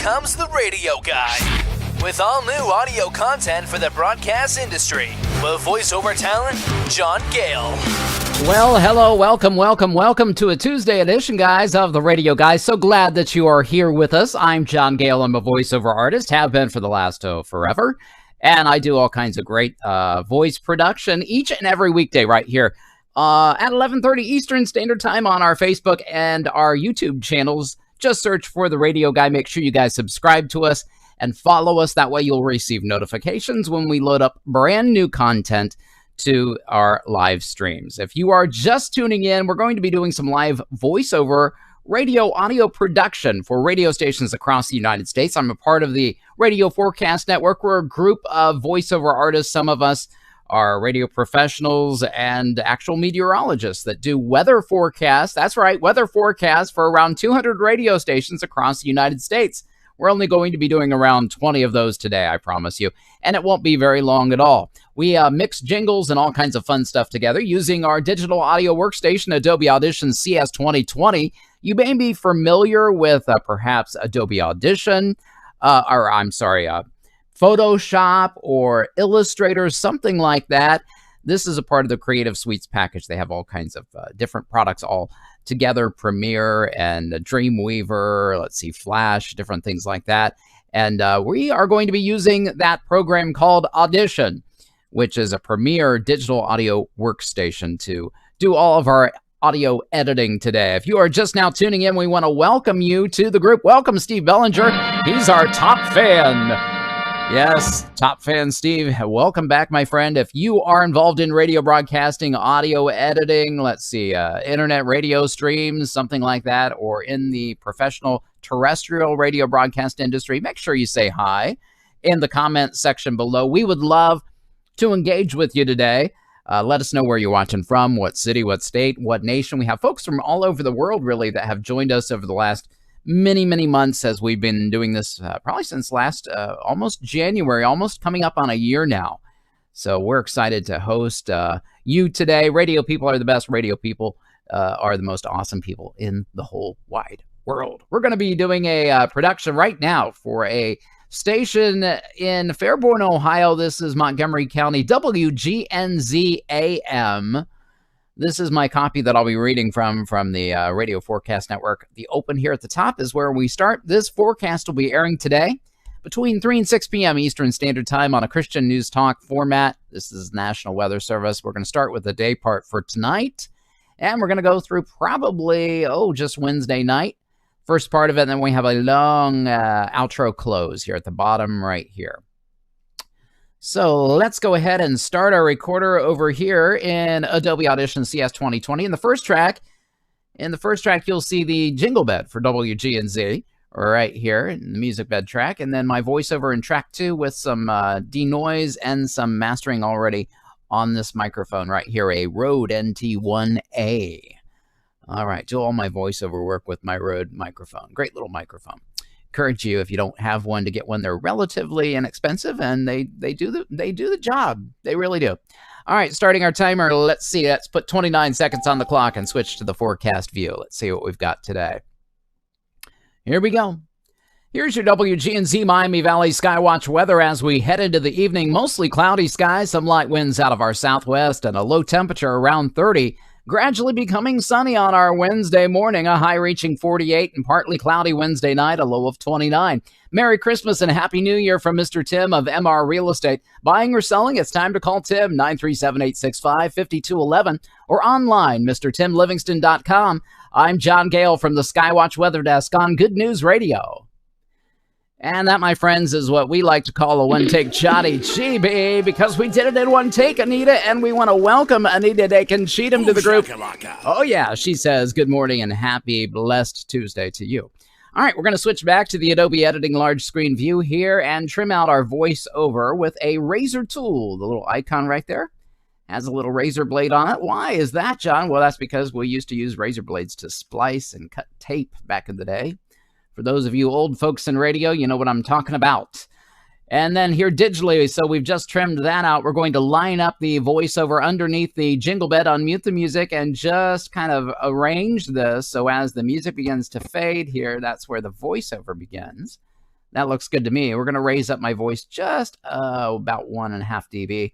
comes the radio guy. With all new audio content for the broadcast industry. With voiceover talent, John Gale. Well, hello, welcome to a Tuesday edition, guys, of the Radio Guy. So glad that you are here with us. I'm John Gale. I'm a voiceover artist, have been for the last forever. And I do all kinds of great voice production each and every weekday right here at 11:30 Eastern Standard Time on our Facebook and our YouTube channels. Just search for the Radio Guy. Make sure you guys subscribe to us and follow us. That way you'll receive notifications when we load up brand new content to our live streams. If you are just tuning in, we're going to be doing some live voiceover radio audio production for radio stations across the United States. I'm a part of the Radio Forecast Network. We're a group of voiceover artists. Some of us are radio professionals and actual meteorologists that do weather forecasts. That's right, weather forecasts for around 200 radio stations across the United States. We're only going to be doing around 20 of those today, I promise you, and it won't be very long at all. We mix jingles and all kinds of fun stuff together using our digital audio workstation, Adobe Audition CS 2020. You may be familiar with perhaps Adobe Audition, Photoshop or Illustrator, something like that. This is a part of the Creative Suites package. They have all kinds of different products all together, Premiere and Dreamweaver, Flash, different things like that. And we are going to be using that program called Audition, which is a Premiere digital audio workstation to do all of our audio editing today. If you are just now tuning in, we want to welcome you to the group. Welcome, Steve Bellinger. He's our top fan. Yes, top fan Steve. Welcome back, my friend. If you are involved in radio broadcasting, audio editing, internet radio streams, something like that, or in the professional terrestrial radio broadcast industry, make sure you say hi in the comment section below. We would love to engage with you today. Let us know where you're watching from, what city, what state, what nation. We have folks from all over the world, really, that have joined us over the last many months as we've been doing this probably since last almost January, almost coming up on a year now. So we're excited to host you today. Radio people are the best. Radio people are the most awesome people in the whole wide world. We're going to be doing a production right now for a station in Fairborn, Ohio. This is Montgomery County, WGNZ AM. This is my copy that I'll be reading from the Radio Forecast Network. The open here at the top is where we start. This forecast will be airing today between 3 and 6 p.m. Eastern Standard Time on a Christian News Talk format. This is National Weather Service. We're going to start with the day part for tonight, and we're going to go through probably, just Wednesday night. First part of it, and then we have a long outro close here at the bottom right here. So let's go ahead and start our recorder over here in Adobe Audition CS 2020. In the first track, you'll see the jingle bed for WGNZ right here in the music bed track, and then my voiceover in track 2 with some denoise and some mastering already on this microphone right here, a Rode NT1A. All right, do all my voiceover work with my Rode microphone. Great little microphone. Encourage you, if you don't have one, to get one. They're relatively inexpensive, and they do the job. They really do. All right, starting our timer. Let's see. Let's put 29 seconds on the clock and switch to the forecast view. Let's see what we've got today. Here we go. Here's your WGNZ Miami Valley Skywatch weather as we head into the evening. Mostly cloudy skies, some light winds out of our southwest, and a low temperature around 30. Gradually becoming sunny on our Wednesday morning, a high reaching 48, and partly cloudy Wednesday night, a low of 29. Merry Christmas and Happy New Year from Mr. Tim of MR Real Estate. Buying or selling, it's time to call Tim, 937-865-5211, or online, MrTimLivingston.com. I'm John Gale from the Skywatch Weather Desk on Good News Radio. And that, my friends, is what we like to call a one-take Johnny Chibi, because we did it in one take, Anita, and we want to welcome Anita Dakin-Cheatham to the group. Oh, yeah, she says, good morning and happy, blessed Tuesday to you. All right, we're going to switch back to the Adobe Editing large screen view here and trim out our voiceover with a razor tool. The little icon right there has a little razor blade on it. Why is that, John? Well, that's because we used to use razor blades to splice and cut tape back in the day. For those of you old folks in radio, you know what I'm talking about. And then here digitally, so we've just trimmed that out. We're going to line up the voiceover underneath the jingle bed, unmute the music, and just kind of arrange this so as the music begins to fade here, that's where the voiceover begins. That looks good to me. We're going to raise up my voice just about 1.5 dB.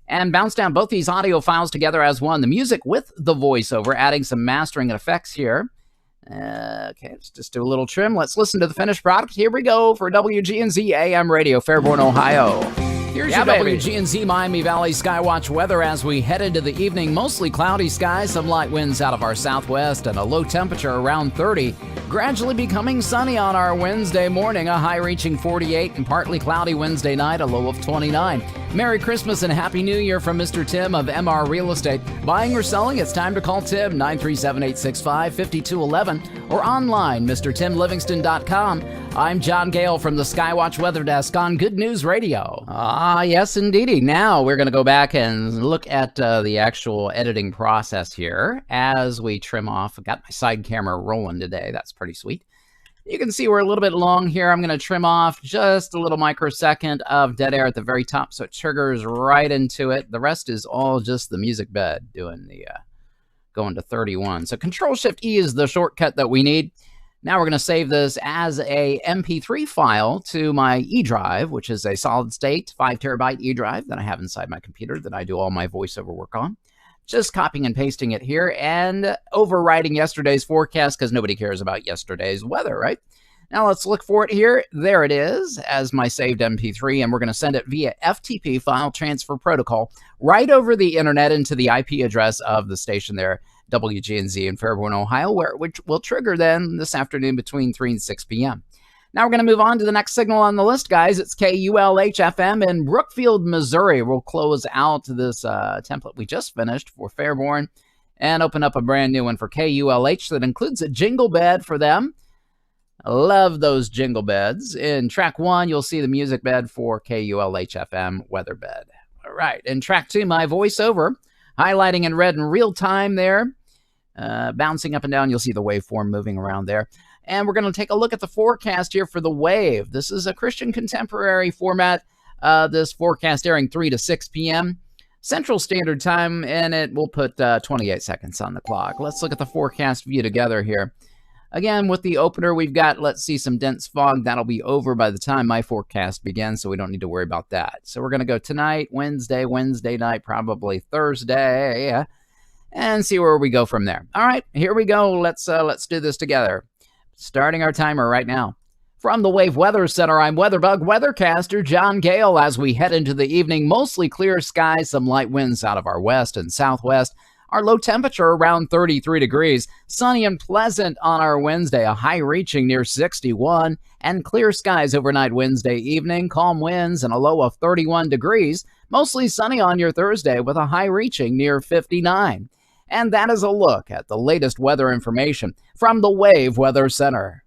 And bounce down both these audio files together as one. The music with the voiceover, adding some mastering and effects here. Okay, let's just do a little trim. Let's listen to the finished product. Here we go for WGNZ AM Radio, Fairborn, Ohio. Here's your WGNZ Miami Valley Skywatch weather as we head into the evening. Mostly cloudy skies, some light winds out of our southwest, and a low temperature around 30. Gradually becoming sunny on our Wednesday morning, a high reaching 48, and partly cloudy Wednesday night, a low of 29. Merry Christmas and Happy New Year from Mr. Tim of MR Real Estate. Buying or selling, it's time to call Tim, 937-865-5211, or online, MrTimLivingston.com. I'm John Gale from the Skywatch Weather Desk on Good News Radio. Yes, indeedy. Now we're going to go back and look at the actual editing process here as we trim off. I've got my side camera rolling today. That's pretty sweet. You can see we're a little bit long here. I'm going to trim off just a little microsecond of dead air at the very top so it triggers right into it. The rest is all just the music bed doing the going to 31. So Control-Shift-E is the shortcut that we need. Now we're going to save this as a MP3 file to my E drive, which is a solid state 5 terabyte E drive that I have inside my computer that I do all my voiceover work on. Just copying and pasting it here and overwriting yesterday's forecast because nobody cares about yesterday's weather, right? Now let's look for it here. There it is as my saved MP3, and we're going to send it via FTP file transfer protocol right over the internet into the IP address of the station there, WGNZ in Fairborn, Ohio, which will trigger then this afternoon between 3 and 6 p.m. Now we're going to move on to the next signal on the list, guys. It's KULH-FM in Brookfield, Missouri. We'll close out this template we just finished for Fairborn and open up a brand new one for KULH that includes a jingle bed for them. I love those jingle beds. In track 1, you'll see the music bed for KULH-FM weather bed. All right. In track 2, my voiceover, highlighting in red in real time there. Bouncing up and down, you'll see the waveform moving around there. And we're going to take a look at the forecast here for the wave. This is a Christian contemporary format. This forecast airing 3 to 6 p.m. Central Standard Time, and it will put 28 seconds on the clock. Let's look at the forecast view together here. Again, with the opener, we've got, let's see, some dense fog. That'll be over by the time my forecast begins, so we don't need to worry about that. So we're going to go tonight, Wednesday night, probably Thursday, and see where we go from there. All right, here we go. Let's do this together. Starting our timer right now. From the Wave Weather Center, I'm WeatherBug weathercaster John Gale as we head into the evening. Mostly clear skies, some light winds out of our west and southwest. Our low temperature around 33 degrees. Sunny and pleasant on our Wednesday, a high reaching near 61. And clear skies overnight Wednesday evening. Calm winds and a low of 31 degrees. Mostly sunny on your Thursday with a high reaching near 59. And that is a look at the latest weather information from the Wave Weather Center.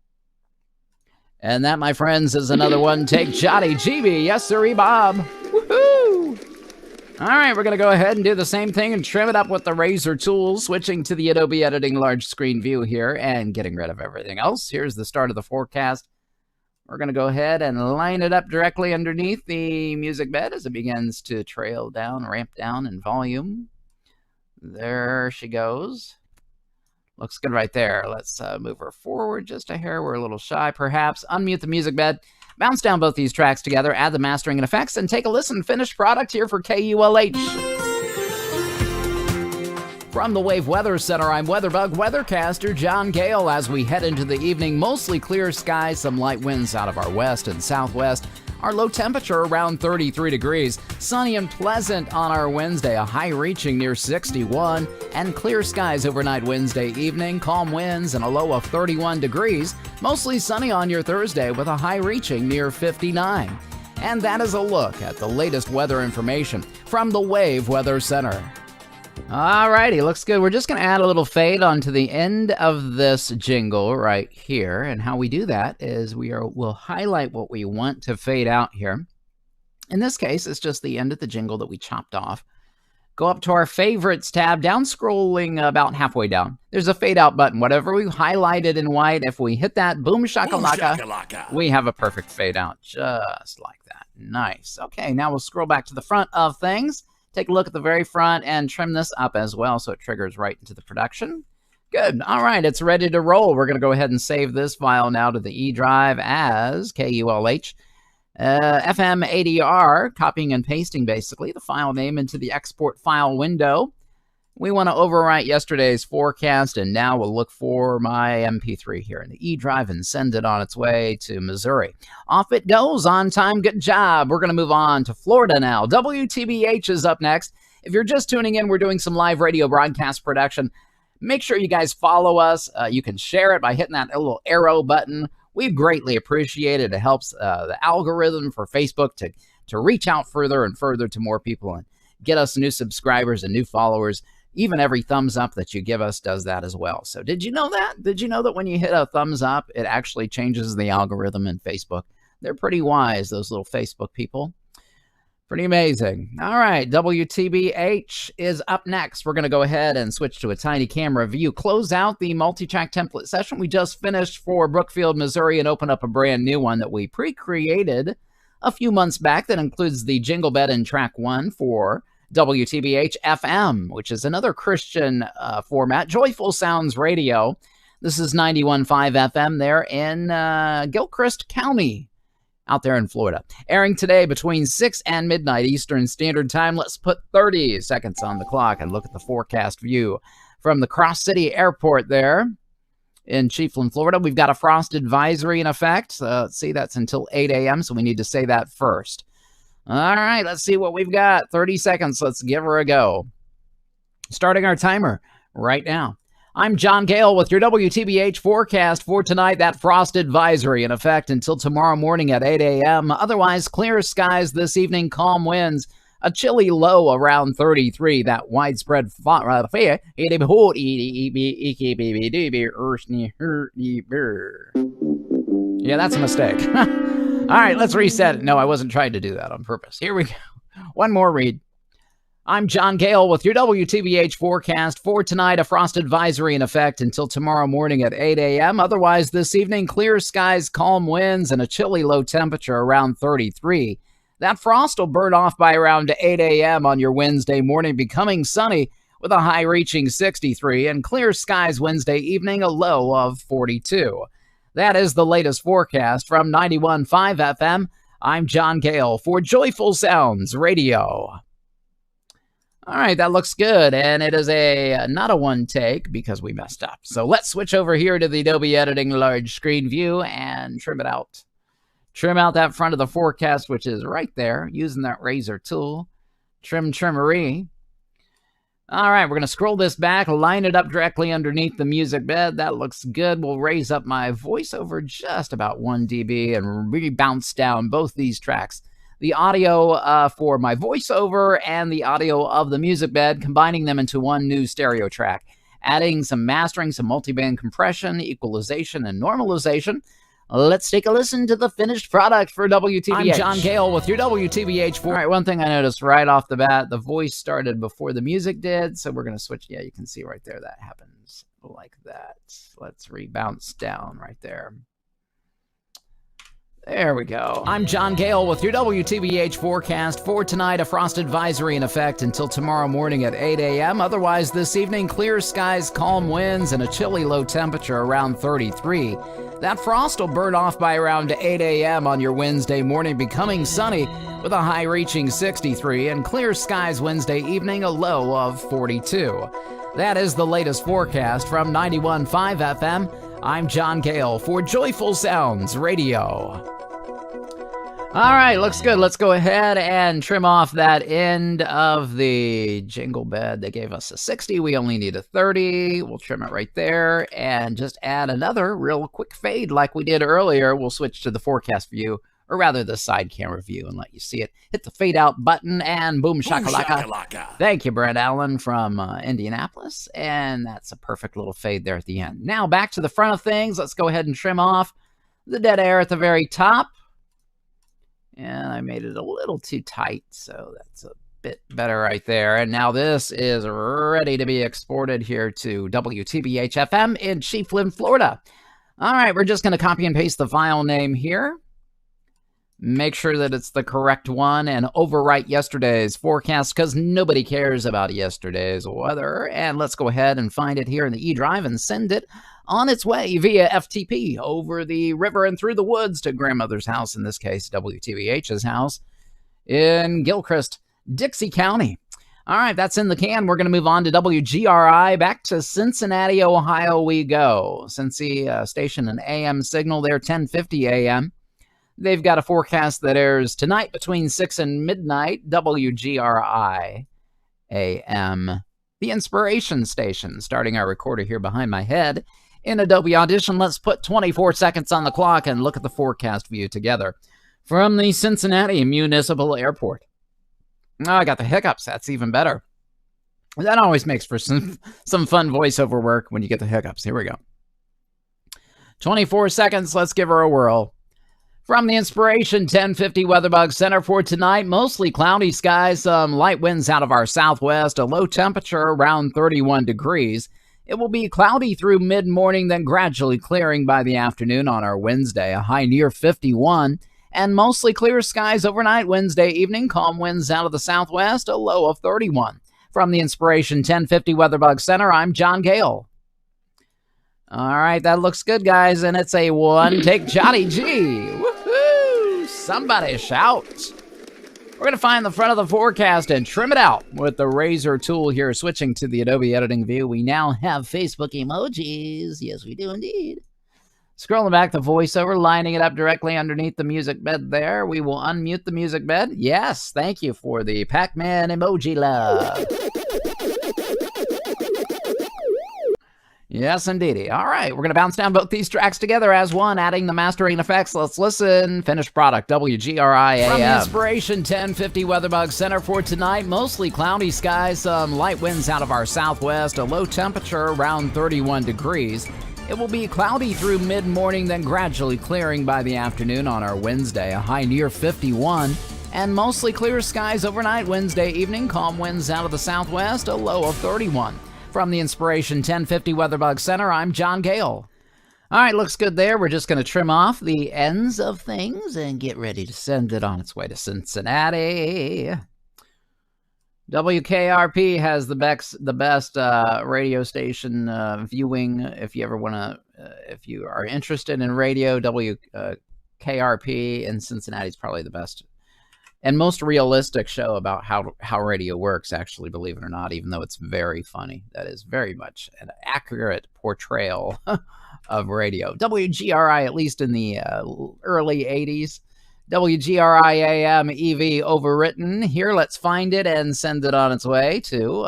And that, my friends, is another one. Take Johnny GB. Yes, sirree, Bob. Woohoo! All right, we're going to go ahead and do the same thing and trim it up with the razor tool, switching to the Adobe Editing large screen view here and getting rid of everything else. Here's the start of the forecast. We're going to go ahead and line it up directly underneath the music bed as it begins to trail down, ramp down in volume. There she goes. Looks good right there. Let's move her forward just a hair. We're a little shy, perhaps. Unmute the music bed. Bounce down both these tracks together. Add the mastering and effects, and take a listen. Finished product here for KULH. From the Wave Weather Center, I'm WeatherBug weathercaster John Gale as we head into the evening. Mostly clear skies, some light winds out of our west and southwest. Our low temperature around 33 degrees. Sunny and pleasant on our Wednesday, a high reaching near 61. And clear skies overnight Wednesday evening. Calm winds and a low of 31 degrees. Mostly sunny on your Thursday with a high reaching near 59. And that is a look at the latest weather information from the Wave Weather Center. All righty, looks good. We're just going to add a little fade onto the end of this jingle right here. And how we do that is we'll highlight what we want to fade out here. In this case, it's just the end of the jingle that we chopped off. Go up to our Favorites tab, down scrolling about halfway down. There's a fade out button. Whatever we highlighted in white, if we hit that, boom shakalaka, we have a perfect fade out, just like that. Nice. Okay, now we'll scroll back to the front of things. Take a look at the very front and trim this up as well so it triggers right into the production. Good. All right, it's ready to roll. We're going to go ahead and save this file now to the E drive as KULH. FM ADR, copying and pasting basically the file name into the export file window. We want to overwrite yesterday's forecast, and now we'll look for my MP3 here in the E drive and send it on its way to Missouri. Off it goes, on time, good job. We're going to move on to Florida now. WTBH is up next. If you're just tuning in, we're doing some live radio broadcast production. Make sure you guys follow us. You can share it by hitting that little arrow button. We greatly appreciate it. It helps the algorithm for Facebook to reach out further and further to more people and get us new subscribers and new followers. Even every thumbs up that you give us does that as well. So did you know that? Did you know that when you hit a thumbs up, it actually changes the algorithm in Facebook? They're pretty wise, those little Facebook people. Pretty amazing. All right, WTBH is up next. We're going to go ahead and switch to a tiny camera view. Close out the multi-track template session we just finished for Brookfield, Missouri, and open up a brand new one that we pre-created a few months back that includes the jingle bed in track 1 for WTBH FM, which is another Christian format, Joyful Sounds Radio. This is 91.5 FM there in Gilchrist County, out there in Florida. Airing today between 6 and midnight Eastern Standard Time. Let's put 30 seconds on the clock and look at the forecast view from the Cross City Airport there in Chiefland, Florida. We've got a frost advisory in effect. Let's see, that's until 8 a.m., so we need to say that first. All right, let's see what we've got. 30 seconds. Let's give her a go. Starting our timer right now. I'm John Gale with your WTBH forecast for tonight. That frost advisory in effect until tomorrow morning at 8 a.m. Otherwise, clear skies this evening, calm winds, a chilly low around 33. That widespread yeah, that's a mistake. All right, let's reset it. No, I wasn't trying to do that on purpose. Here we go. One more read. I'm John Gale with your WTBH forecast for tonight. A frost advisory in effect until tomorrow morning at 8 a.m. Otherwise, this evening, clear skies, calm winds, and a chilly low temperature around 33. That frost will burn off by around 8 a.m. on your Wednesday morning, becoming sunny with a high reaching 63, and clear skies Wednesday evening, a low of 42. That is the latest forecast from 91.5 FM. I'm John Gale for Joyful Sounds Radio. All right, that looks good, and it is not a one take because we messed up. So let's switch over here to the Adobe Editing large screen view and trim it out. Trim out that front of the forecast, which is right there, using that razor tool. Trimmery. All right, we're going to scroll this back, line it up directly underneath the music bed. That looks good. We'll raise up my voiceover just about 1 dB and really bounce down both these tracks. The audio for my voiceover and the audio of the music bed, combining them into one new stereo track, adding some mastering, some multiband compression, equalization, and normalization. Let's take a listen to the finished product for WTBH. I'm John Gale with your WTBH. All right, one thing I noticed right off the bat, the voice started before the music did, so we're going to switch. Yeah, you can see right there that happens like that. Let's rebounce down right there. There we go. I'm John Gale with your WTBH forecast for tonight. A frost advisory in effect until tomorrow morning at 8 a.m. Otherwise, this evening, clear skies, calm winds, and a chilly low temperature around 33. That frost will burn off by around 8 a.m. on your Wednesday morning, becoming sunny with a high reaching 63, and clear skies Wednesday evening, a low of 42. That is the latest forecast from 91.5 FM. I'm John Gale for Joyful Sounds Radio. All right, looks good. Let's go ahead and trim off that end of the jingle bed. They gave us a 60. We only need a 30. We'll trim it right there and just add another real quick fade like we did earlier. We'll switch to the forecast view, or rather the side camera view, and let you see it. Hit the fade out button and boom shakalaka. Thank you, Brent Allen from Indianapolis. And that's a perfect little fade there at the end. Now back to the front of things. Let's go ahead and trim off the dead air at the very top. And I made it a little too tight, so that's a bit better right there. And now this is ready to be exported here to WTBH FM in Chiefland, Florida. All right, we're just going to copy and paste the file name here. Make sure that it's the correct one and overwrite yesterday's forecast because nobody cares about yesterday's weather. And let's go ahead and find it here in the eDrive and send it on its way via FTP over the river and through the woods to grandmother's house, in this case, WTVH's house in Gilchrist, Dixie County. All right, that's in the can. We're going to move on to WGRI. Back to Cincinnati, Ohio we go. Cincy station an AM signal there, 10:50 a.m. They've got a forecast that airs tonight between 6 and midnight. WGRI AM, the inspiration station. Starting our recorder here behind my head. In Adobe Audition, let's put 24 seconds on the clock and look at the forecast view together from the Cincinnati Municipal Airport. Oh, I got the hiccups. That's even better. That always makes for some fun voiceover work when you get the hiccups. Here we go. 24 seconds. Let's give her a whirl. From the Inspiration 1050 Weatherbug Center for tonight, mostly cloudy skies, some light winds out of our southwest, a low temperature around 31 degrees. It will be cloudy through mid-morning, then gradually clearing by the afternoon on our Wednesday, a high near 51. And mostly clear skies overnight Wednesday evening, calm winds out of the southwest, a low of 31. From the Inspiration 1050 Weatherbug Center, I'm John Gale. All right, that looks good, guys, and it's a one-take Johnny G. Woohoo! Somebody shout. We're going to find the front of the forecast and trim it out with the razor tool here. Switching to the Adobe editing view, we now have Facebook emojis. Yes, we do indeed. Scrolling back the voiceover, lining it up directly underneath the music bed there. We will unmute the music bed. Yes, thank you for the Pac-Man emoji love. Yes, indeedy. All right, we're going to bounce down both these tracks together as one, adding the mastering effects. Let's listen. Finished product, WGRI AM. From the Inspiration 1050 Weatherbug Center for tonight, mostly cloudy skies, some light winds out of our southwest, a low temperature around 31 degrees. It will be cloudy through mid-morning, then gradually clearing by the afternoon on our Wednesday, a high near 51. And mostly clear skies overnight Wednesday evening, calm winds out of the southwest, a low of 31. From the Inspiration 1050 Weatherbug Center, I'm John Gale. All right, looks good there. We're just going to trim off the ends of things and get ready to send it on its way to Cincinnati. WKRP has the best radio station viewing. If you ever want to, if you are interested in radio, WKRP in Cincinnati is probably the best and most realistic show about how radio works, actually, believe it or not, even though it's very funny. That is very much an accurate portrayal of radio. WGRI, at least in the early 80s. WGRI AM EV overwritten. Here, let's find it and send it on its way to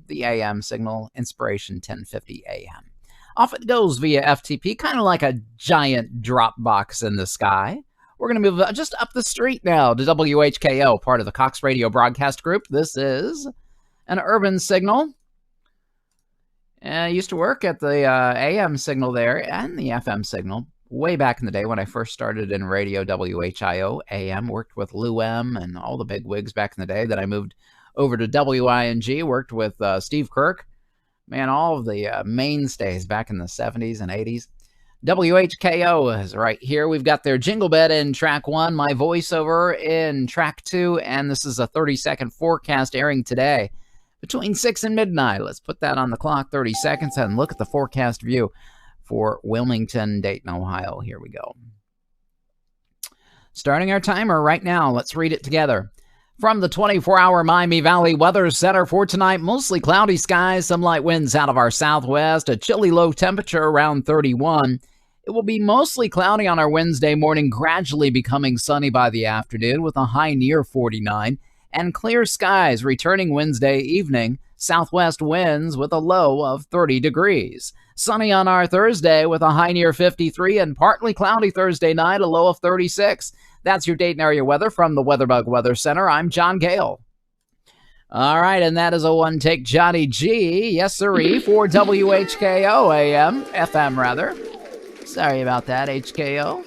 the AM signal, Inspiration 1050 AM. Off it goes via FTP, kind of like a giant drop box in the sky. We're going to move just up the street now to WHKO, part of the Cox Radio Broadcast Group. This is an urban signal. I used to work at the AM signal there and the FM signal way back in the day when I first started in radio. WHIO AM, worked with Lou M and all the big wigs back in the day. Then I moved over to WING, worked with Steve Kirk. Man, all of the mainstays back in the 70s and 80s. WHKO is right here. We've got their jingle bed in track 1, my voiceover in track 2, and this is a 30-second forecast airing today between 6 and midnight. Let's put that on the clock, 30 seconds, and look at the forecast view for Wilmington, Dayton, Ohio. Here we go. Starting our timer right now. Let's read it together. From the 24-hour Miami Valley Weather Center for tonight, mostly cloudy skies, some light winds out of our southwest, a chilly low temperature around 31. It will be mostly cloudy on our Wednesday morning, gradually becoming sunny by the afternoon with a high near 49, and clear skies returning Wednesday evening, southwest winds with a low of 30 degrees. Sunny on our Thursday with a high near 53 and partly cloudy Thursday night, a low of 36. That's your Dayton area weather from the Weatherbug Weather Center. I'm John Gale. All right, and that is a one-take Johnny G, yes sirree, for WHKO AM, FM rather. Sorry about that, HKO.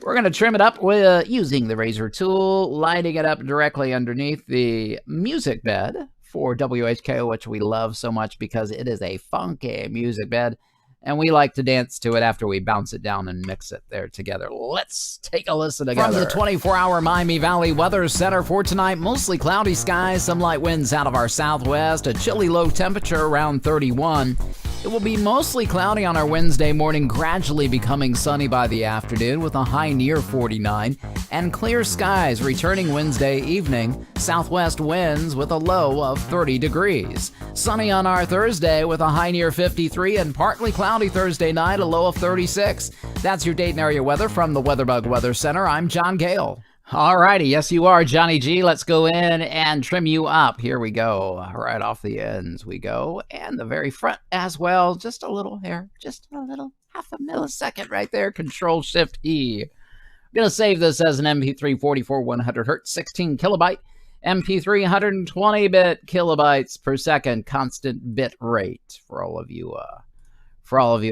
We're going to trim it up with using the razor tool, lighting it up directly underneath the music bed for WHKO, which we love so much because it is a funky music bed. And we like to dance to it after we bounce it down and mix it there together. Let's take a listen together. From the 24-hour Miami Valley Weather Center for tonight, mostly cloudy skies, some light winds out of our southwest, a chilly low temperature around 31. It will be mostly cloudy on our Wednesday morning, gradually becoming sunny by the afternoon with a high near 49, and clear skies returning Wednesday evening, southwest winds with a low of 30 degrees. Sunny on our Thursday with a high near 53 and partly cloudy Thursday night, a low of 36. That's your Dayton area weather from the WeatherBug Weather Center. I'm John Gale. All righty, yes you are, Johnny G. Let's go in and trim you up. Here we go. Right off the ends we go. And the very front as well. Just a little hair. Just a little. Half a millisecond right there. Control-Shift-E. I'm going to save this as an MP3 44 100 hertz, 16 kilobyte. MP3 120-bit kilobytes per second. Constant bit rate for all of you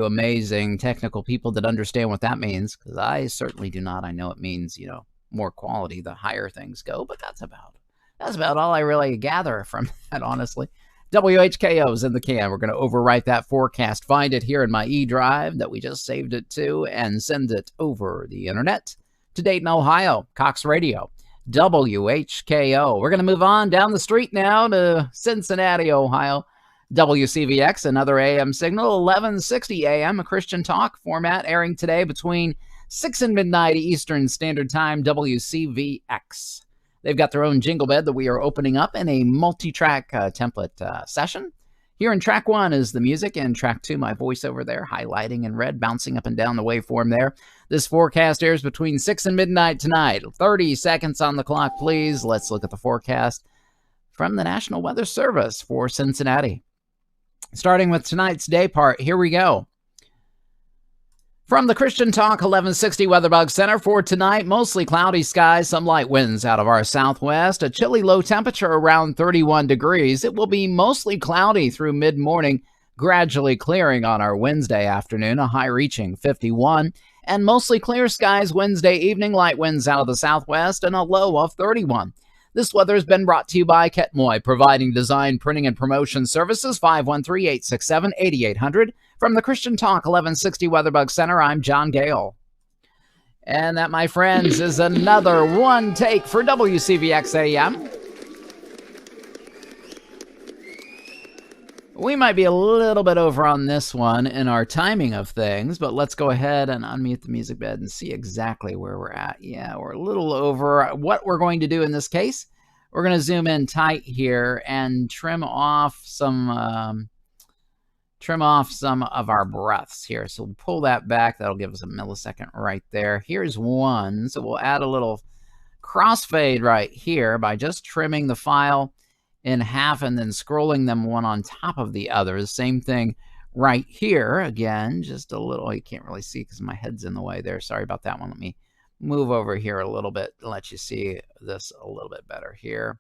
amazing technical people that understand what that means. Because I certainly do not. I know it means, more quality the higher things go, but that's about all I really gather from that, honestly. WHKO's in the can. We're going to overwrite that forecast, find it here in my E-Drive that we just saved it to, and send it over the internet to Dayton, Ohio, Cox Radio, WHKO. We're going to move on down the street now to Cincinnati, Ohio, WCVX, another AM signal, 1160 AM, a Christian talk format, airing today between 6 and midnight Eastern Standard Time, WCVX. They've got their own jingle bed that we are opening up in a multi-track template session. Here in track 1 is the music, and track 2, my voice over there, highlighting in red, bouncing up and down the waveform there. This forecast airs between 6 and midnight tonight. 30 seconds on the clock, please. Let's look at the forecast from the National Weather Service for Cincinnati. Starting with tonight's day part, here we go. From the Christian Talk 1160 WeatherBug Center for tonight, mostly cloudy skies, some light winds out of our southwest, a chilly low temperature around 31 degrees. It will be mostly cloudy through mid-morning, gradually clearing on our Wednesday afternoon, a high reaching 51, and mostly clear skies Wednesday evening, light winds out of the southwest, and a low of 31. This weather has been brought to you by Ketmoy, providing design, printing, and promotion services, 513-867-8800. From the Christian Talk 1160 WeatherBug Center, I'm John Gale. And that, my friends, is another one take for WCVX AM. We might be a little bit over on this one in our timing of things, but let's go ahead and unmute the music bed and see exactly where we're at. Yeah, we're a little over. What we're going to do in this case, we're going to zoom in tight here and trim off some of our breaths here. So we'll pull that back. That'll give us a millisecond right there. Here's one. So we'll add a little crossfade right here by just trimming the file in half and then scrolling them one on top of the other. The same thing right here. Again, just a little, you can't really see because my head's in the way there. Sorry about that one. Let me move over here a little bit to let you see this a little bit better here.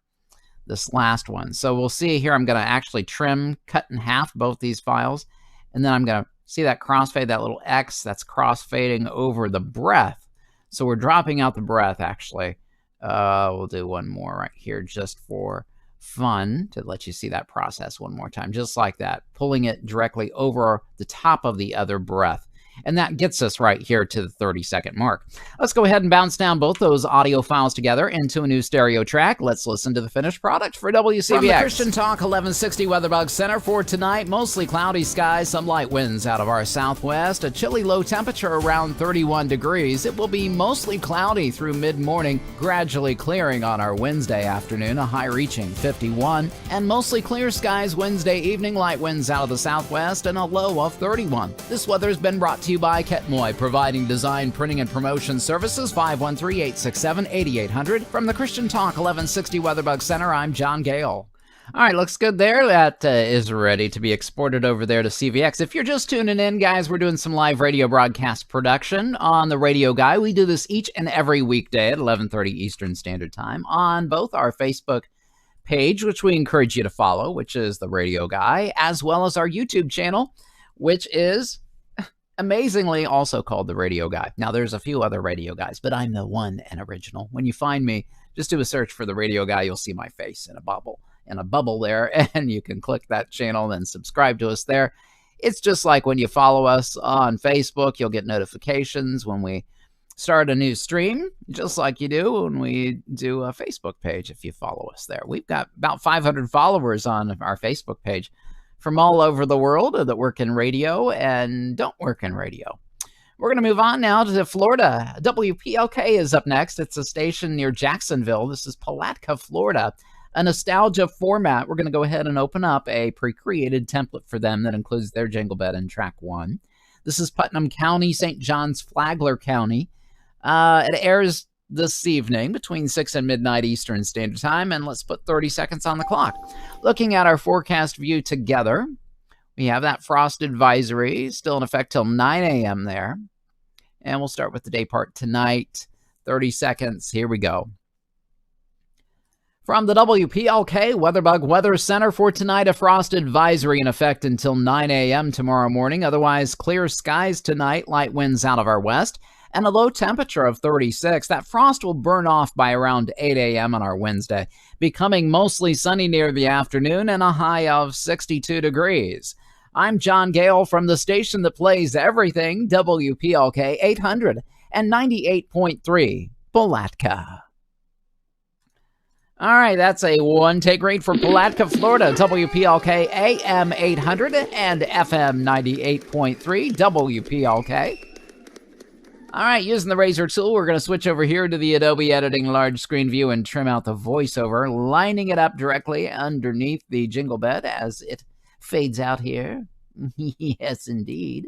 This last one. So we'll see here, I'm going to actually cut in half both these files. And then I'm going to see that crossfade, that little X, that's crossfading over the breath. So we're dropping out the breath, actually. We'll do one more right here just for fun to let you see that process one more time, just like that, pulling it directly over the top of the other breath. And that gets us right here to the 30-second mark. Let's go ahead and bounce down both those audio files together into a new stereo track. Let's listen to the finished product for WCVX. From the Christian Talk 1160 WeatherBug Center for tonight, mostly cloudy skies, some light winds out of our southwest, a chilly low temperature around 31 degrees. It will be mostly cloudy through mid-morning, gradually clearing on our Wednesday afternoon, a high reaching 51, and mostly clear skies Wednesday evening, light winds out of the southwest, and a low of 31. This weather has been brought to you by Ketmoy, providing design, printing, and promotion services, 513-867-8800. From the Christian Talk 1160 WeatherBug Center, I'm John Gale. All right, looks good there. That is ready to be exported over there to CVX. If you're just tuning in, guys, we're doing some live radio broadcast production on the Radio Guy. We do this each and every weekday at 11:30 Eastern Standard Time on both our Facebook page, which we encourage you to follow, which is the Radio Guy, as well as our YouTube channel, which is amazingly also called the Radio Guy. Now, there's a few other Radio Guys, but I'm the one and original. When you find me, just do a search for the Radio Guy. You'll see my face in a bubble there, and you can click that channel and subscribe to us there. It's just like when you follow us on Facebook, you'll get notifications when we start a new stream, just like you do when we do a Facebook page if you follow us there. We've got about 500 followers on our Facebook page from all over the world that work in radio and don't work in radio. We're going to move on now to Florida. WPLK is up next. It's a station near Jacksonville. This is Palatka, Florida. A nostalgia format. We're going to go ahead and open up a pre-created template for them that includes their jingle bed in track 1. This is Putnam County, St. John's, Flagler County. It airs this evening between 6 and midnight Eastern Standard Time, and let's put 30 seconds on the clock. Looking at our forecast view together, we have that frost advisory still in effect till 9 a.m. there. And we'll start with the day part tonight. 30 seconds. Here we go. From the WPLK WeatherBug Weather Center for tonight, a frost advisory in effect until 9 a.m. tomorrow morning. Otherwise, clear skies tonight, light winds out of our west, and a low temperature of 36. That frost will burn off by around 8 a.m. on our Wednesday, becoming mostly sunny near the afternoon and a high of 62 degrees. I'm John Gale from the station that plays everything, WPLK 800 and 98.3, Palatka. All right, that's a one-take rate for Palatka, Florida, WPLK AM 800 and FM 98.3, WPLK. All right, using the razor tool, we're going to switch over here to the Adobe Editing large screen view and trim out the voiceover, lining it up directly underneath the jingle bed as it fades out here. Yes, indeed.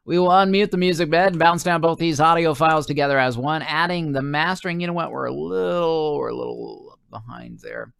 We will unmute the music bed and bounce down both these audio files together as one, adding the mastering. You know what? We're a little behind there.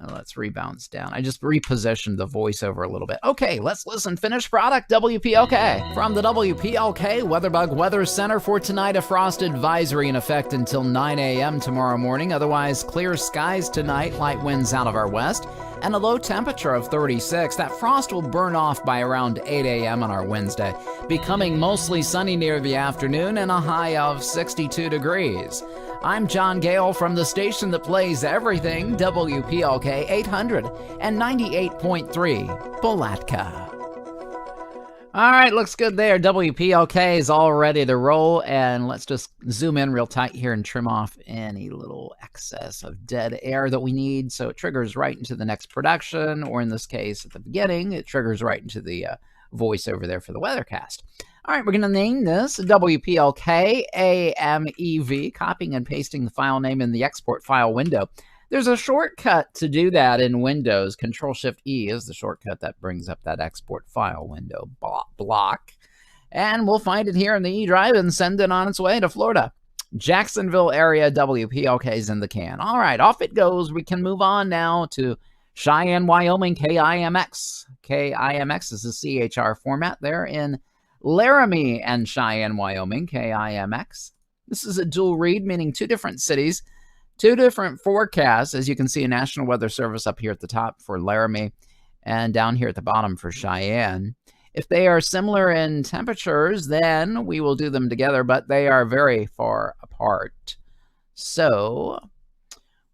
Let's rebounce down. I just repositioned the voiceover a little bit. Okay, let's listen. Finished product, WPLK. From the WPLK WeatherBug Weather Center for tonight, a frost advisory in effect until 9 a.m. tomorrow morning. Otherwise, clear skies tonight, light winds out of our west, and a low temperature of 36. That frost will burn off by around 8 a.m. on our Wednesday, becoming mostly sunny near the afternoon and a high of 62 degrees. I'm John Gale from the station that plays everything, WPLK 800 and 98.3, Palatka. All right, looks good there. WPLK is all ready to roll, and let's just zoom in real tight here and trim off any little excess of dead air that we need so it triggers right into the next production, or in this case, at the beginning, it triggers right into the voiceover there for the weathercast. All right, we're going to name this WPLK AMEV, copying and pasting the file name in the export file window. There's a shortcut to do that in Windows. Control-Shift-E is the shortcut that brings up that export file window block. And we'll find it here in the E drive and send it on its way to Florida. Jacksonville area, WPLK's in the can. All right, off it goes. We can move on now to Cheyenne, Wyoming, KIMX. KIMX is the CHR format there in Laramie and Cheyenne, Wyoming, KIMX. This is a dual read, meaning two different cities, two different forecasts. As you can see, a National Weather Service up here at the top for Laramie and down here at the bottom for Cheyenne. If they are similar in temperatures, then we will do them together, but they are very far apart. So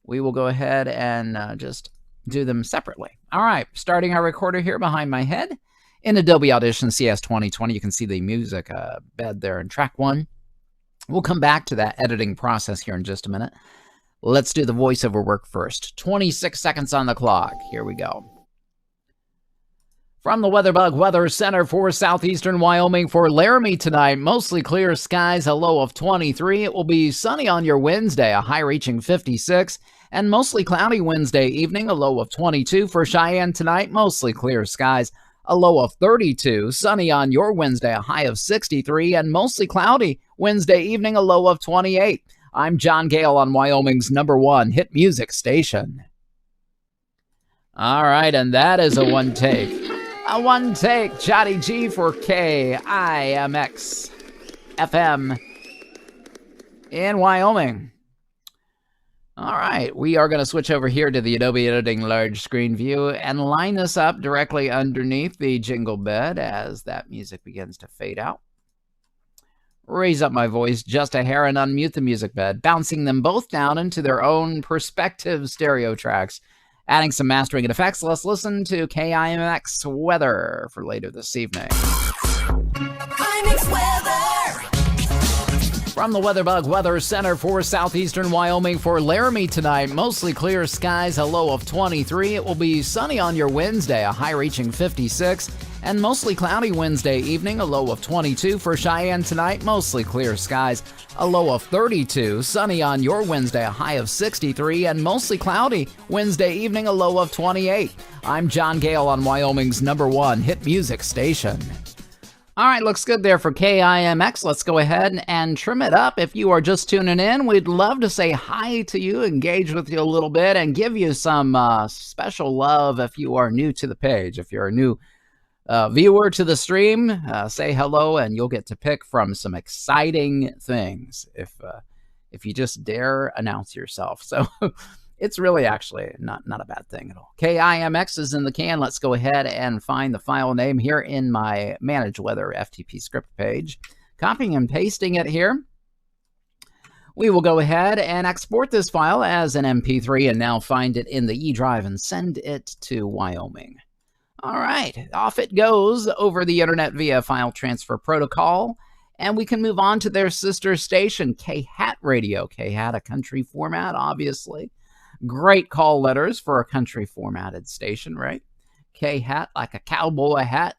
we will go ahead and just do them separately. All right, starting our recorder here behind my head. In Adobe Audition CS 2020, you can see the music bed there in track 1. We'll come back to that editing process here in just a minute. Let's do the voiceover work first. 26 seconds on the clock. Here we go. From the WeatherBug Weather Center for southeastern Wyoming for Laramie tonight, mostly clear skies, a low of 23. It will be sunny on your Wednesday, a high reaching 56. And mostly cloudy Wednesday evening, a low of 22. For Cheyenne tonight, mostly clear skies, a low of 32. Sunny on your Wednesday, a high of 63. And mostly cloudy Wednesday evening, a low of 28. I'm John Gale on Wyoming's #1 hit music station. All right, and that is a one take. A one take, Johnny G for KIMX FM in Wyoming. All right, we are going to switch over here to the Adobe Editing large screen view and line this up directly underneath the jingle bed as that music begins to fade out. Raise up my voice just a hair and unmute the music bed, bouncing them both down into their own perspective stereo tracks Adding some mastering and effects, let's listen to KIMX weather for later this evening. KIMX weather. From the WeatherBug Weather Center for southeastern Wyoming for Laramie tonight, mostly clear skies, a low of 23. It will be sunny on your Wednesday, a high reaching 56. And mostly cloudy Wednesday evening, a low of 22. For Cheyenne tonight, mostly clear skies, a low of 32. Sunny on your Wednesday, a high of 63. And mostly cloudy Wednesday evening, a low of 28. I'm John Gale on Wyoming's #1 hit music station. All right, looks good there for KIMX. Let's go ahead and trim it up. If you are just tuning in, we'd love to say hi to you, engage with you a little bit, and give you some special love if you are new to the page. If you're a new viewer to the stream, say hello, and you'll get to pick from some exciting things if you just dare announce yourself. So it's really actually not a bad thing at all. KIMX is in the can. Let's go ahead and find the file name here in my Manage Weather FTP script page. Copying and pasting it here. We will go ahead and export this file as an MP3 and now find it in the E drive and send it to Wyoming. All right, off it goes over the internet via file transfer protocol, and we can move on to their sister station, K-Hat Radio. K-Hat, a country format, obviously. Great call letters for a country formatted station, right? K-Hat, like a cowboy hat.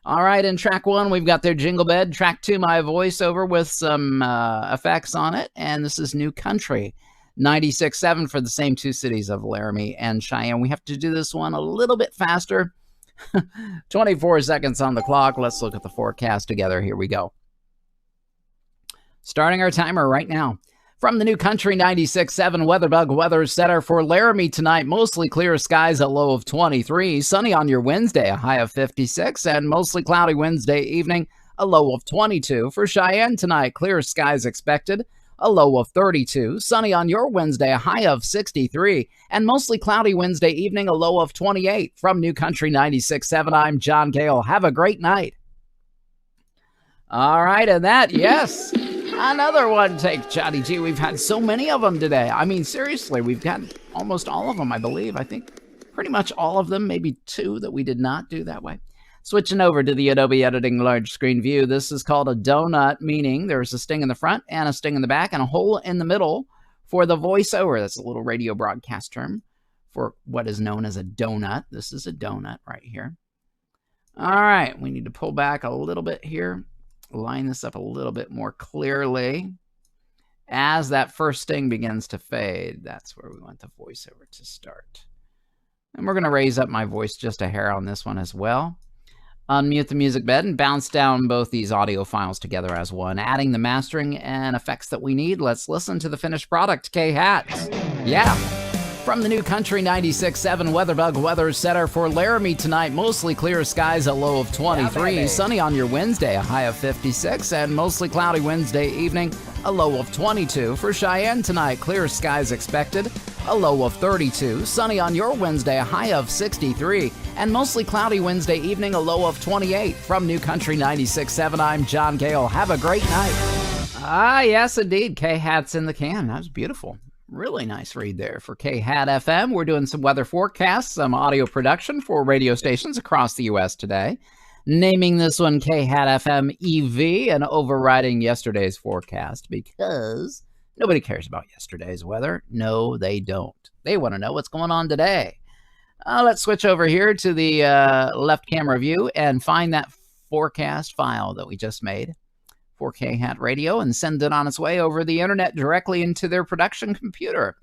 All right, in track 1, we've got their jingle bed. Track 2, my voiceover with some effects on it, and this is New Country. 96.7 for the same two cities of Laramie and Cheyenne. We have to do this one a little bit faster. 24 seconds on the clock. Let's look at the forecast together. Here we go. Starting our timer right now. From the New Country 96.7 WeatherBug Weather Center for Laramie tonight, mostly clear skies, a low of 23. Sunny on your Wednesday, a high of 56. And mostly cloudy Wednesday evening, a low of 22. For Cheyenne tonight, clear skies expected, a low of 32. Sunny on your Wednesday, a high of 63. And mostly cloudy Wednesday evening, a low of 28. From New Country 96.7, I'm John Gale. Have a great night. All right, and that, yes, another one take, Johnny G. We've had so many of them today. I mean, seriously, we've got almost all of them, I believe. I think pretty much all of them, maybe 2 that we did not do that way. Switching over to the Adobe Editing large screen view, this is called a donut, meaning there's a sting in the front and a sting in the back and a hole in the middle for the voiceover. That's a little radio broadcast term for what is known as a donut. This is a donut right here. All right, we need to pull back a little bit here, line this up a little bit more clearly. As that first sting begins to fade, that's where we want the voiceover to start. And we're going to raise up my voice just a hair on this one as well. Unmute the music bed and bounce down both these audio files together as one, adding the mastering and effects that we need. Let's listen to the finished product, K-Hat. Yeah. From the New Country 96.7 WeatherBug Weather Center for Laramie tonight, mostly clear skies, a low of 23. Yeah, sunny on your Wednesday, a high of 56. And mostly cloudy Wednesday evening, a low of 22. For Cheyenne tonight, clear skies expected, a low of 32. Sunny on your Wednesday, a high of 63. And mostly cloudy Wednesday evening, a low of 28. From New Country 96.7, I'm John Gale. Have a great night. Ah, yes, indeed. K-Hat's in the can. That was beautiful. Really nice read there for K-Hat FM. We're doing some weather forecasts, some audio production for radio stations across the U.S. today. Naming this one K-Hat FM EV and overriding yesterday's forecast because nobody cares about yesterday's weather. No, they don't. They want to know what's going on today. Let's switch over here to the left camera view and find that forecast file that we just made for K-Hat Radio and send it on its way over the internet directly into their production computer,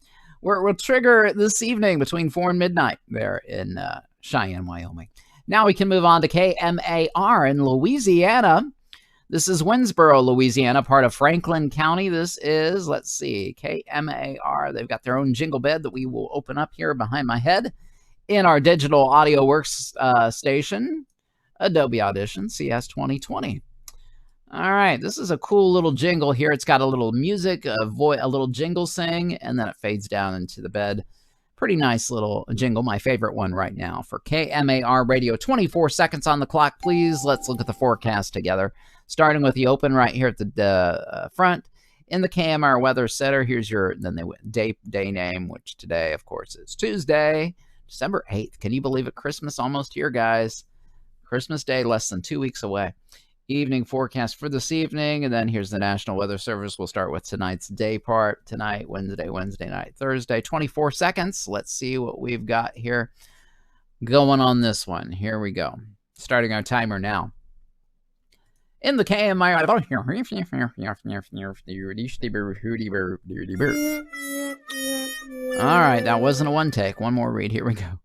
where it will trigger this evening between 4 and midnight there in Cheyenne, Wyoming. Now we can move on to KMAR in Louisiana. This is Winsboro, Louisiana, part of Franklin County. This is, let's see, KMAR. They've got their own jingle bed that we will open up here behind my head in our digital audio works station, Adobe Audition CS 2020. All right, this is a cool little jingle here. It's got a little music, a little jingle sing, and then it fades down into the bed. Pretty nice little jingle, my favorite one right now for KMAR Radio. 24 seconds on the clock, please. Let's look at the forecast together. Starting with the open right here at the front. In the KMR Weather Center, here's your day name, which today, of course, is Tuesday, December 8th. Can you believe it? Christmas almost here, guys. Christmas Day, less than 2 weeks away. Evening forecast for this evening, and then here's the National Weather Service. We'll start with tonight's day part. Tonight, Wednesday night, Thursday, 24 seconds. Let's see what we've got here going on this one. Here we go. Starting our timer now. In the KMI. All right, that wasn't a one take. One more read. Here we go.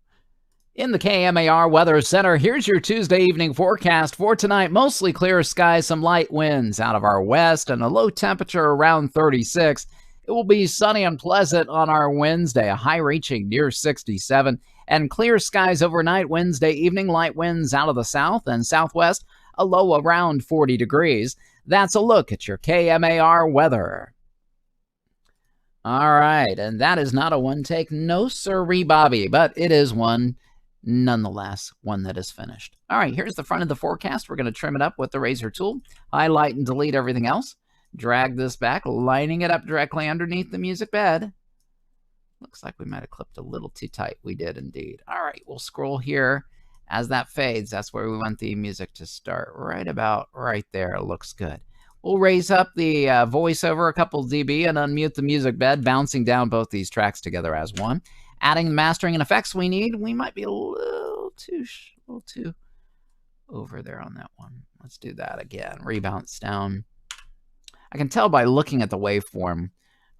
In the KMAR Weather Center, here's your Tuesday evening forecast for tonight. Mostly clear skies, some light winds out of our west, and a low temperature around 36. It will be sunny and pleasant on our Wednesday, a high reaching near 67. And clear skies overnight Wednesday evening, light winds out of the south and southwest, a low around 40 degrees. That's a look at your KMAR weather. All right, and that is not a one take, no sirree, Bobby, but it is one. Nonetheless, one that is finished. All right, here's the front of the forecast. We're going to trim it up with the razor tool, highlight and delete everything else, drag this back, lining it up directly underneath the music bed. Looks like we might have clipped a little too tight. We did indeed. All right, we'll scroll here. As that fades, that's where we want the music to start, right about right there. Looks good. We'll raise up the voiceover a couple dB and unmute the music bed, bouncing down both these tracks together as one. Adding the mastering and effects we need. We might be a little too over there on that one. Let's do that again. Rebounce down. I can tell by looking at the waveform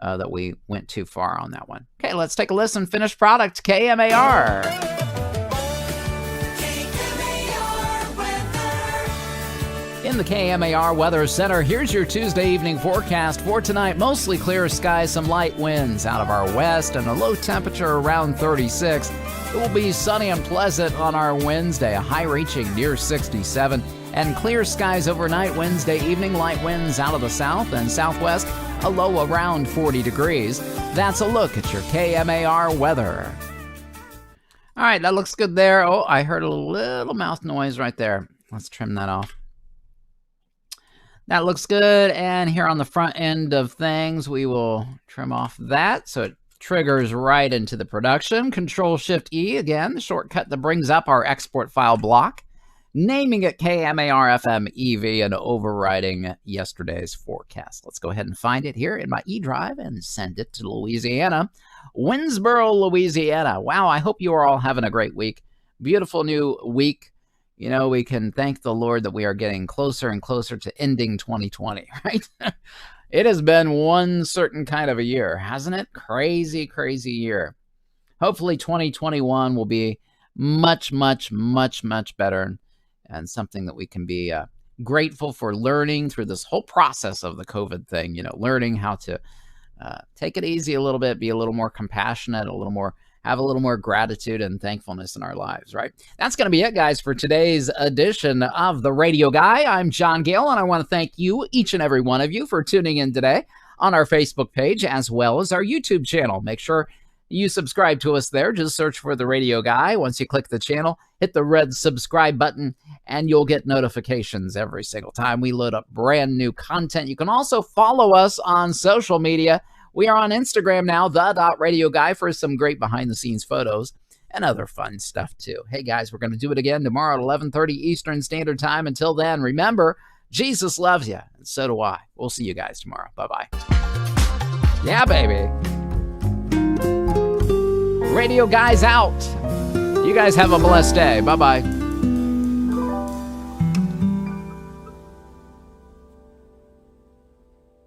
that we went too far on that one. Okay, let's take a listen. Finished product, KMAR. In the KMAR Weather Center, here's your Tuesday evening forecast for tonight. Mostly clear skies, some light winds out of our west, and a low temperature around 36. It will be sunny and pleasant on our Wednesday, a high reaching near 67. And clear skies overnight Wednesday evening, light winds out of the south and southwest, a low around 40 degrees. That's a look at your KMAR weather. All right, that looks good there. Oh, I heard a little mouth noise right there. Let's trim that off. That looks good, and here on the front end of things, we will trim off that so it triggers right into the production. Control-Shift-E, again, the shortcut that brings up our export file block, naming it KMAR-FM EV and overriding yesterday's forecast. Let's go ahead and find it here in my eDrive and send it to Louisiana. Winsboro, Louisiana. Wow, I hope you are all having a great week. Beautiful new week. You know, we can thank the Lord that we are getting closer and closer to ending 2020, right? It has been one certain kind of a year, hasn't it? Crazy, crazy year. Hopefully 2021 will be much, much, much, much better, and something that we can be grateful for learning through this whole process of the COVID thing, you know, learning how to take it easy a little bit, be a little more compassionate, have a little more gratitude and thankfulness in our lives, right? That's going to be it, guys, for today's edition of The Radio Guy. I'm John Gale, and I want to thank you, each and every one of you, for tuning in today on our Facebook page as well as our YouTube channel. Make sure you subscribe to us there. Just search for The Radio Guy. Once you click the channel, hit the red subscribe button, and you'll get notifications every single time we load up brand new content. You can also follow us on social media. We are on Instagram now, the.radio guy, for some great behind-the-scenes photos and other fun stuff, too. Hey, guys, we're going to do it again tomorrow at 11:30 Eastern Standard Time. Until then, remember, Jesus loves you, and so do I. We'll see you guys tomorrow. Bye-bye. Yeah, baby. Radio Guy's out. You guys have a blessed day. Bye-bye.